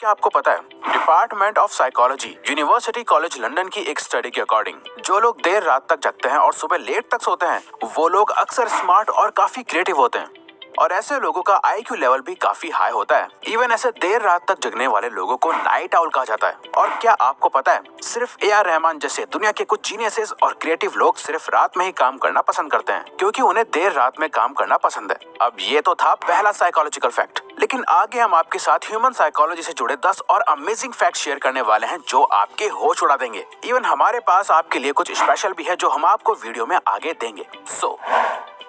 क्या आपको पता है, department of psychology university college London की एक स्टडी के अकॉर्डिंग जो लोग देर रात तक जगते हैं और सुबह लेट तक सोते हैं, वो लोग अक्सर स्मार्ट और काफी क्रिएटिव होते हैं और ऐसे लोगों का आईक्यू लेवल भी काफी हाई होता है। इवन ऐसे देर रात तक जगने वाले लोगों को नाइट आउल कहा जाता है। और क्या आपको पता है, सिर्फ ए आर रहमान जैसे दुनिया के कुछ जीनियसेस और क्रिएटिव लोग सिर्फ रात में ही काम करना पसंद करते हैं क्योंकि उन्हें देर रात में काम करना पसंद है। अब ये तो था पहला साइकोलॉजिकल फैक्ट, लेकिन आगे हम आपके साथ ह्यूमन साइकोलॉजी से जुड़े 10 और अमेजिंग फैक्ट शेयर करने वाले हैं जो आपके होश उड़ा देंगे। इवन हमारे पास आपके लिए कुछ स्पेशल भी है जो हम आपको वीडियो में आगे देंगे। So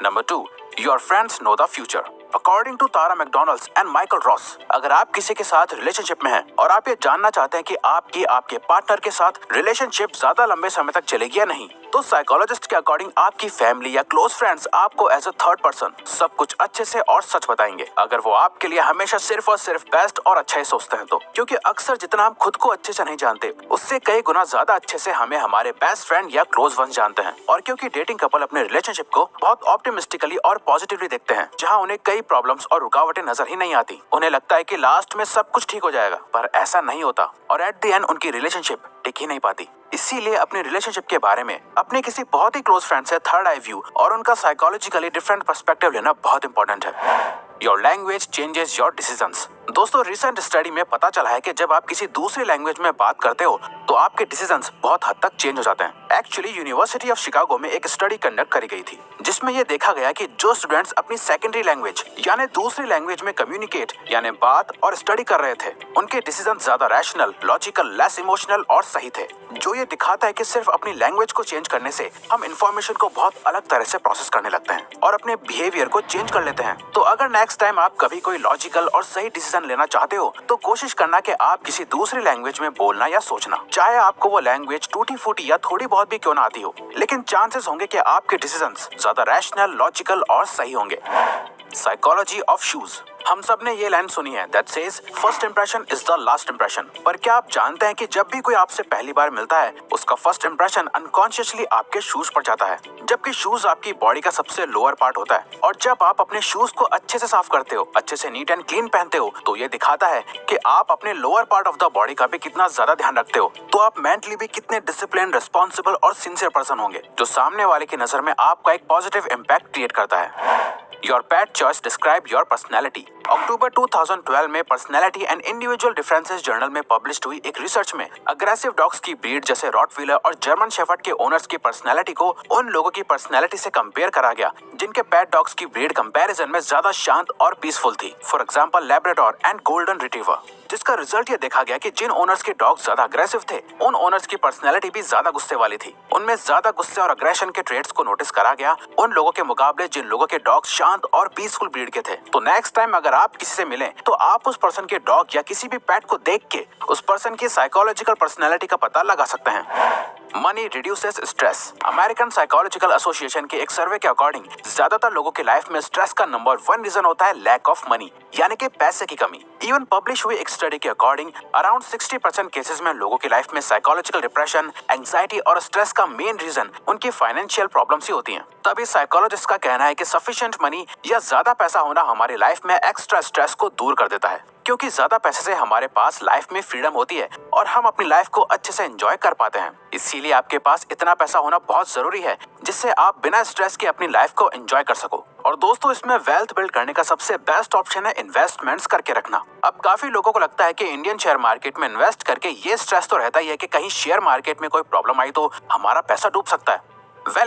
number 2, your friends know the future. According to Tara McDonald and Michael Ross, अगर आप किसी के साथ रिलेशनशिप में हैं और आप ये जानना चाहते हैं कि आपके पार्टनर के साथ रिलेशनशिप ज्यादा लंबे समय तक चलेगी या नहीं, तो साइकोलॉजिस्ट के अकॉर्डिंग आपकी फैमिली या क्लोज फ्रेंड्स आपको एज अ थर्ड पर्सन सब कुछ अच्छे से और सच बताएंगे, अगर वो आपके लिए हमेशा सिर्फ और सिर्फ बेस्ट और अच्छा ही सोचते हैं तो। क्योंकि अक्सर जितना हम खुद को अच्छे से नहीं जानते, उससे कई गुना ज्यादा अच्छे से हमें हमारे बेस्ट फ्रेंड या क्लोज वंस जानते हैं। और क्योंकि डेटिंग कपल अपने रिलेशनशिप को बहुत ऑप्टिमिस्टिकली और पॉजिटिवली देखते हैं, जहाँ उन्हें कई प्रॉब्लम्स और रुकावटें नजर ही नहीं आती, उन्हें लगता है कि लास्ट में सब कुछ ठीक हो जाएगा, पर ऐसा नहीं होता और एट द एंड उनकी रिलेशनशिप टिक ही नहीं पाती। इसीलिए अपने रिलेशनशिप के बारे में अपने किसी बहुत ही क्लोज फ्रेंड से थर्ड आई व्यू और उनका साइकोलॉजिकली डिफरेंट पर्सपेक्टिव लेना बहुत इंपॉर्टेंट है। Your language changes your decisions. दोस्तों, रिसेंट स्टडी में पता चला है कि जब आप किसी दूसरी लैंग्वेज में बात करते हो तो आपके डिसीजंस बहुत हद तक चेंज हो जाते हैं। एक्चुअली यूनिवर्सिटी ऑफ शिकागो में एक स्टडी कंडक्ट करी गई थी जिसमें यह देखा गया कि जो स्टूडेंट्स अपनी सेकेंडरी लैंग्वेज यानी दूसरी लैंग्वेज में कम्युनिकेट यानी बात और स्टडी कर रहे थे, उनके डिसीजन ज्यादा रैशनल, लॉजिकल, लेस इमोशनल और सही थे। जो ये दिखाता है कि सिर्फ अपनी लैंग्वेज को चेंज करने से हम इंफॉर्मेशन को बहुत अलग तरह से प्रोसेस करने लगते हैं और अपने बिहेवियर को चेंज कर लेते हैं। तो अगर नेक्स्ट टाइम आप कभी कोई लॉजिकल और सही डिसीजन लेना चाहते हो तो कोशिश करना कि आप किसी दूसरी लैंग्वेज में बोलना या सोचना, चाहे आपको वो लैंग्वेज टूटी फूटी या थोड़ी बहुत भी क्यों ना आती हो, लेकिन चांसेस होंगे कि आपके डिसीजंस ज्यादा रैशनल, लॉजिकल और सही होंगे। Psychology of shoes. हम सब ने ये लाइन सुनी है that says first impression is the last impression. पर क्या आप जानते हैं कि जब भी कोई आपसे पहली बार मिलता है, उसका फर्स्ट इंप्रेशन अनकॉन्शियसली आपके शूज पर जाता है, जबकि शूज आपकी बॉडी का सबसे लोअर पार्ट होता है। और जब आप अपने शूज को अच्छे से साफ करते हो, अच्छे से नीट एंड क्लीन पहनते हो, तो ये दिखाता है कि आप अपने lower part of the body का भी कितना ज्यादा ध्यान रखते हो। तो आप मेंटली भी कितने डिसिप्लिन, रिस्पॉन्सिबल और सिंसियर पर्सन होंगे, जो सामने वाले की नजर में आपका एक पॉजिटिव इम्पैक्ट क्रिएट करता है। Your pet choice describe your personality। अक्टूबर 2012 में personality and individual differences journal में पब्लिश हुई एक रिसर्च में अग्रेसिव डॉग्स की ब्रीड जैसे रॉटवीलर और जर्मन शेफर्ड के ओनर्स की पर्सनैलिटी को उन लोगों की पर्सनैलिटी से कंपेयर करा गया जिनके पेट डॉग्स की ब्रीड कंपैरिजन में ज्यादा शांत और पीसफुल थी। For example Labrador and golden retriever, जिसका रिजल्ट ये देखा गया कि जिन ओनर्स के डॉग्स ज्यादा अग्रेसिव थे, उन ओनर्स की पर्सनैलिटी भी ज्यादा गुस्से वाली थी। उनमें ज्यादा गुस्से और अग्रेशन के ट्रेट्स को नोटिस करा गया उन लोगों के मुकाबले जिन लोगों के डॉग्स शांत और पीसफुल ब्रीड के थे। तो नेक्स्ट टाइम अगर आप किसी से मिलें तो आप उस पर्सन के डॉग या किसी भी पेट को देख के उस पर्सन की साइकोलॉजिकल पर्सनैलिटी का पता लगा सकते हैं। Money reduces stress. American psychological association के एक सर्वे के अकॉर्डिंग ज्यादातर लोगों के लाइफ में स्ट्रेस का नंबर 1 रीजन होता है लैक ऑफ मनी, यानी कि पैसे की कमी। इवन पब्लिश हुई एक स्टडी के अकॉर्डिंग अराउंड 60% केसेस में लोगों की लाइफ में साइकोलॉजिकल डिप्रेशन, एंजाइटी और स्ट्रेस का मेन रीजन उनकी फाइनेंशियल प्रॉब्लम्स ही होती हैं। तभी साइकोलॉजिस्ट का कहना है कि सफिशिएंट मनी या ज्यादा पैसा होना हमारी लाइफ में एक्स्ट्रा स्ट्रेस को दूर कर देता है, क्योंकि ज्यादा पैसे से हमारे पास लाइफ में फ्रीडम होती है और हम अपनी लाइफ को अच्छे से एंजॉय कर पाते हैं। इसीलिए आपके पास इतना पैसा होना बहुत जरूरी है जिससे आप बिना स्ट्रेस के अपनी लाइफ को एंजॉय कर सको। और दोस्तों, इसमें वेल्थ बिल्ड करने का सबसे बेस्ट ऑप्शन है इन्वेस्टमेंट्स करके रखना। अब काफी लोगों को लगता है कि इंडियन शेयर मार्केट में इन्वेस्ट करके ये स्ट्रेस तो रहता ही है कि कहीं शेयर मार्केट में कोई प्रॉब्लम आई तो हमारा पैसा डूब सकता है।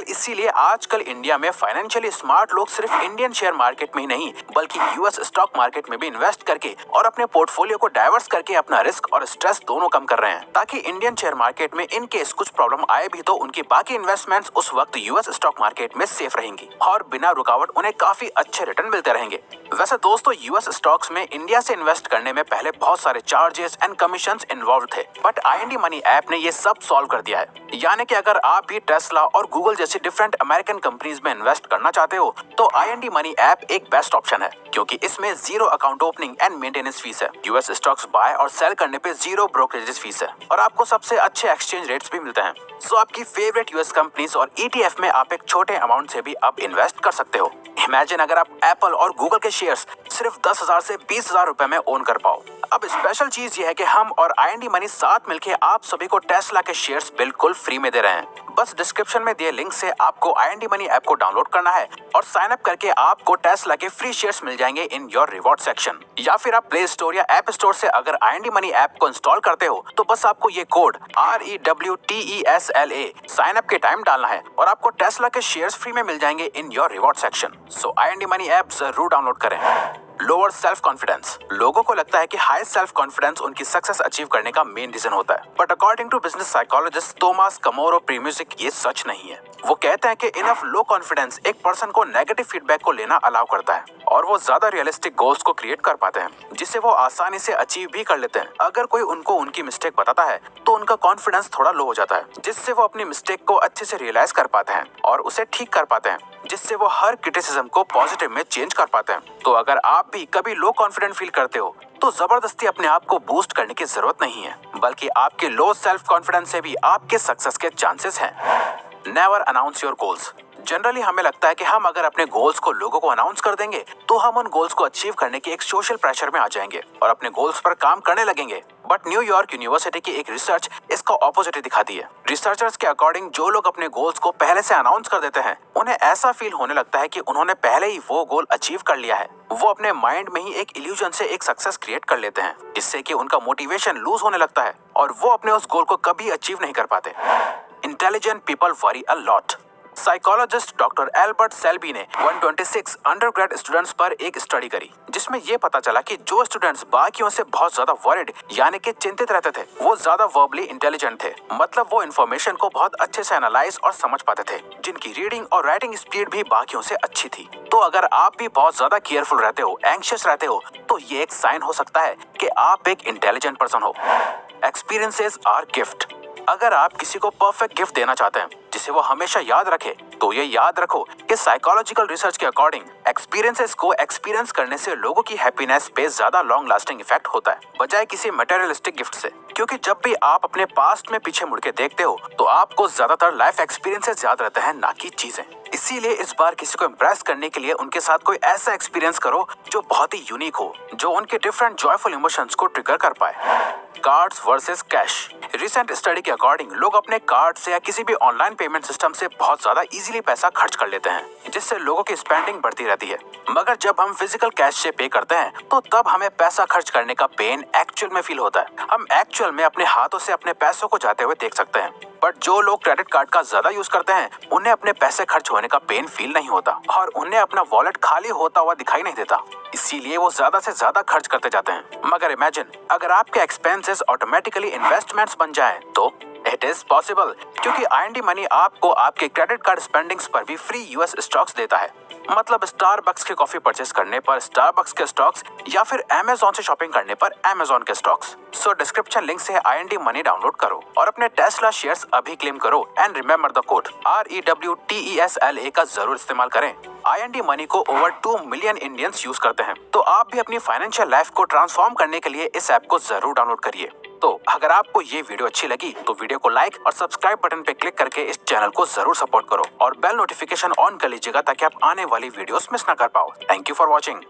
इसीलिए आजकल इंडिया में फाइनेंशियली स्मार्ट लोग सिर्फ इंडियन शेयर मार्केट में ही नहीं बल्कि यूएस स्टॉक मार्केट में भी इन्वेस्ट करके और अपने पोर्टफोलियो को डाइवर्स करके अपना रिस्क और स्ट्रेस दोनों कम कर रहे हैं, ताकि इंडियन शेयर मार्केट में इन केस कुछ प्रॉब्लम आए भी तो उनकी बाकी इन्वेस्टमेंट्स उस वक्त यूएस स्टॉक मार्केट में सेफ रहेंगी और बिना रुकावट उन्हें काफी अच्छे रिटर्न मिलते रहेंगे। वैसे दोस्तों, यूएस स्टॉक्स में इंडिया से इन्वेस्ट करने में पहले बहुत सारे चार्जेस एंड कमीशंस इन्वॉल्व थे, बट IND मनी ऐप ने ये सब सॉल्व कर दिया है। यानी कि अगर आप भी टेस्ला और गूगल जैसी डिफरेंट अमेरिकन कंपनीज में इन्वेस्ट करना चाहते हो तो IND मनी ऐप एक बेस्ट ऑप्शन है, क्योंकि इसमें 0 account opening and maintenance fees है। यूएस स्टॉक्स बाय और सेल करने पे 0 ब्रोकरेज फीस है और आपको सबसे अच्छे एक्सचेंज रेट्स भी मिलते हैं। सो आपकी फेवरेट यूएस कंपनीज और ETF में आप एक छोटे अमाउंट से भी अब इन्वेस्ट कर सकते हो। इमेजिन अगर आप एप्पल और गूगल के शेयर्स सिर्फ 10,000 से 20,000 रुपए में ओन कर पाओ। अब स्पेशल चीज ये है कि हम और IND मनी साथ मिलके आप सभी को टेस्ला के शेयर्स बिल्कुल फ्री में दे रहे हैं। बस डिस्क्रिप्शन में दिए लिंक से आपको IND मनी ऐप को डाउनलोड करना है और साइन अप करके आपको टेस्ला के फ्री शेयर्स मिल जाएंगे इन योर रिवॉर्ड सेक्शन। या फिर आप प्ले स्टोर या ऐप स्टोर से अगर IND मनी ऐप को इंस्टॉल करते हो तो बस आपको ये कोड REWTESLA साइन अप के टाइम डालना है और आपको टेस्ला के शेयर्स फ्री में मिल जाएंगे in your reward section. So IND money app जरूर डाउनलोड करें। Lower self confidence. लोगों को लगता है कि हाई सेल्फ कॉन्फिडेंस उनकी सक्सेस अचीव करने का मेन रीजन होता है, but according to business psychologist Thomas Chamorro Premuzic ये सच नहीं है। वो कहते हैं कि इनफ लो कॉन्फिडेंस एक पर्सन को नेगेटिव फीडबैक को लेना अलाउ करता है और वो ज्यादा रियलिस्टिक गोल्स को क्रिएट कर पाते हैं जिसे वो आसानी से अचीव भी कर लेते हैं। अगर कोई उनको उनकी मिस्टेक बताता है तो उनका कॉन्फिडेंस थोड़ा लो हो जाता है, जिससे वो अपनी मिस्टेक को अच्छे से रियलाइज कर पाते हैं और उसे ठीक कर पाते हैं, जिससे वो हर क्रिटिसिज्म को पॉजिटिव में चेंज कर पाते हैं। तो अगर आप भी कभी लो कॉन्फिडेंट फील करते हो तो जबरदस्ती अपने आप को बूस्ट करने की जरूरत नहीं है, बल्कि आपके लो सेल्फ कॉन्फिडेंस से भी आपके सक्सेस के चांसेस हैं। Never announce your goals. Generally हमें लगता है कि हम अगर अपने गोल्स को लोगों को अनाउंस कर देंगे तो हम उन गोल्स को अचीव करने के एक सोशल प्रेशर में आ जाएंगे और अपने गोल्स पर काम करने लगेंगे। बट न्यूयॉर्क यूनिवर्सिटी की एक रिसर्च इसका ऑपोजिट दिखाती है। रिसर्चर्स के अकॉर्डिंग जो लोग अपने गोल्स को पहले से अनाउंस कर देते हैं उन्हें ऐसा फील होने लगता है कि उन्होंने पहले ही वो गोल अचीव कर लिया है। वो अपने माइंड में ही एक इल्यूजन से एक सक्सेस क्रिएट कर लेते हैं, जिससे कि उनका मोटिवेशन लूज होने लगता है और वो अपने उस गोल को कभी अचीव नहीं कर पाते। Intelligent people worry a lot. Psychologist doctor Albert Selby ने 126 अंडरग्रेड स्टूडेंट्स पर एक स्टडी करी, जिसमें ये पता चला कि जो स्टूडेंट्स बाकियों से बहुत ज्यादा वरीड यानी कि चिंतित रहते थे वो ज्यादा वर्बली इंटेलिजेंट थे। मतलब वो इन्फॉर्मेशन को बहुत अच्छे से एनालाइज और समझ पाते थे, जिनकी रीडिंग और राइटिंग स्पीड भी बाकियों से अच्छी थी। तो अगर आप भी बहुत ज्यादा केयरफुल रहते हो, एंग्शियस रहते हो, तो ये एक साइन हो सकता है कि आप एक इंटेलिजेंट पर्सन हो। Experiences are gift. अगर आप किसी को परफेक्ट गिफ्ट देना चाहते हैं जिसे वो हमेशा याद रखे तो ये याद रखो कि साइकोलॉजिकल रिसर्च के अकॉर्डिंग एक्सपीरियंसेस को एक्सपीरियंस करने से लोगों की हैप्पीनेस पे ज्यादा लॉन्ग लास्टिंग इफेक्ट होता है बजाय किसी मटेरियलिस्टिक गिफ्ट से। क्योंकि जब भी आप अपने पास्ट में पीछे मुड़ के देखते हो तो आपको ज्यादातर लाइफ एक्सपीरियंसेस याद रहते हैं, ना कि चीजें। इसीलिए इस बार किसी को इम्प्रेस करने के लिए उनके साथ कोई ऐसा एक्सपीरियंस करो जो बहुत ही यूनिक हो, जो उनके डिफरेंट जॉयफुल इमोशंस को ट्रिगर कर पाए। Cards versus cash. Recent study के अकॉर्डिंग लोग अपने कार्ड से या किसी भी ऑनलाइन पेमेंट सिस्टम से बहुत ज्यादा इजीली पैसा खर्च कर लेते हैं, जिससे लोगों की स्पेंडिंग बढ़ती रहती है। मगर जब हम फिजिकल कैश से पे करते हैं तो तब हमें पैसा खर्च करने का पेन एक्चुअल में फील होता है। हम एक्चुअल में अपने हाथों से अपने पैसों को जाते हुए देख सकते हैं। बट जो लोग क्रेडिट कार्ड का ज्यादा यूज करते हैं उन्हें अपने पैसे खर्च होने का पेन फील नहीं होता और उन्हें अपना वॉलेट खाली होता हुआ दिखाई नहीं देता, इसीलिए वो ज्यादा से ज्यादा खर्च करते जाते हैं। मगर इमेजिन अगर आपके एक्सपेंसेस ऑटोमेटिकली इन्वेस्टमेंट्स बन जाएं तो इट इज पॉसिबल, क्योंकि IND मनी आपको आपके क्रेडिट कार्ड स्पेंडिंग्स पर भी फ्री US स्टॉक्स देता है। मतलब स्टारबक्स के कॉफी परचेस करने पर स्टारबक्स के स्टॉक्स या फिर Amazon से शॉपिंग करने पर Amazon के स्टॉक्स। सो डिस्क्रिप्शन लिंक से IND मनी डाउनलोड करो और अपने टेस्ला शेयर्स अभी क्लेम करो and remember the code REWTESLA का जरूर इस्तेमाल करें। IND मनी को ओवर 2 मिलियन इंडियंस यूज करते हैं, तो आप भी अपनी फाइनेंशियल लाइफ को ट्रांसफॉर्म करने के लिए इस ऐप को जरूर डाउनलोड करिए। तो अगर आपको ये वीडियो अच्छी लगी तो वीडियो को लाइक और सब्सक्राइब बटन पे क्लिक करके इस चैनल को जरूर सपोर्ट करो और बेल नोटिफिकेशन ऑन कर लीजिएगा ताकि आप आने वाली वीडियोस मिस ना कर पाओ। Thank you for watching.